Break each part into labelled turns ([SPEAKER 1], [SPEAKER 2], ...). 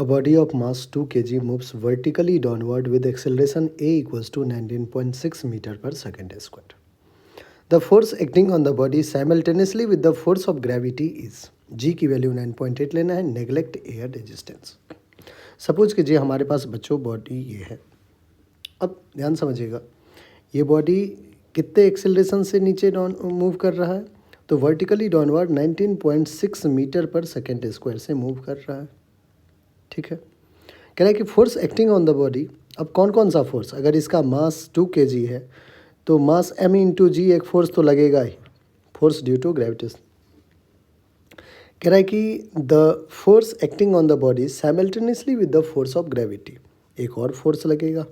[SPEAKER 1] A body of mass 2 kg moves vertically downward with acceleration a equals to 19.6 meter per second square. The force acting on the body simultaneously with the force of gravity is g की value 9.8 लेना है, neglect air resistance. Suppose कीजिए हमारे पास बच्चों body ये है। अब ध्यान समझिएगा, ये बॉडी कितने एक्सेलरेशन से नीचे डाउन मूव कर रहा है, तो वर्टिकली डाउनवर्ड 19.6 मीटर पर सेकेंड स्क्वायर से मूव कर रहा है। ठीक है, कह रहा है कि force acting on the body. अब कौन कौन सा फोर्स, अगर इसका मास 2 kg है तो मास m इंटू जी एक फोर्स तो लगेगा ही, फोर्स ड्यू टू ग्रेविटेशन। कह रहा है कि the force acting on the body simultaneously with the force of gravity, एक और फोर्स लगेगा।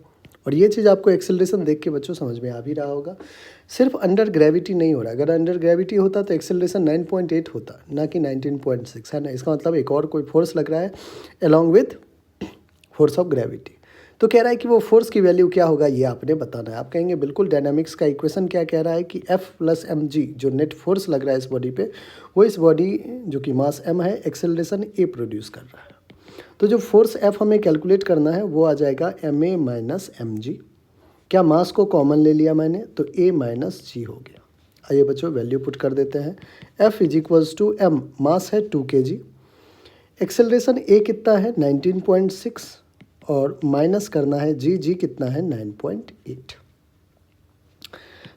[SPEAKER 1] और ये चीज़ आपको एक्सेलरेशन देख के बच्चों समझ में आ भी रहा होगा, सिर्फ अंडर ग्रेविटी नहीं हो रहा। अगर अंडर ग्रेविटी होता तो एक्सेलरेशन 9.8 होता, ना कि 19.6, है ना। इसका मतलब एक और कोई फोर्स लग रहा है along with force of gravity. तो कह रहा है कि वो फोर्स की वैल्यू क्या होगा, ये आपने बताना है। आप कहेंगे बिल्कुल, डायनामिक्स का इक्वेशन क्या कह रहा है कि F + mg जो नेट फोर्स लग रहा है इस बॉडी पे, वो इस बॉडी जो कि मास m है एक्सेलरेशन a प्रोड्यूस कर रहा है। तो जो फोर्स F हमें कैलकुलेट करना है वो आ जाएगा ma माइनस mg। क्या मास को कॉमन ले लिया मैंने, तो a माइनस g हो गया। आइए बच्चों वैल्यू पुट कर देते हैं। F = m, मास है 2 kg, एक्सेलरेशन a कितना है 19.6 और माइनस करना है जी कितना है 9.8।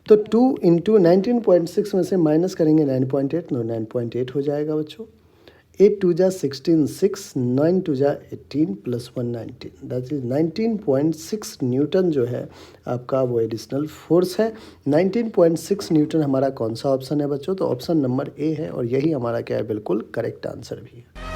[SPEAKER 1] तो 2 इंटू 19.6 में से माइनस करेंगे 9.8, 9.8 हो जाएगा बच्चों। 8 2 जा 16, 6 9 2 जा 18 प्लस 1 19, दैट इज 19.6 न्यूटन जो है आपका वो एडिशनल फोर्स है। 19.6 न्यूटन हमारा कौन सा ऑप्शन है बच्चों, तो ऑप्शन नंबर ए है, और यही हमारा क्या है बिल्कुल करेक्ट आंसर भी है।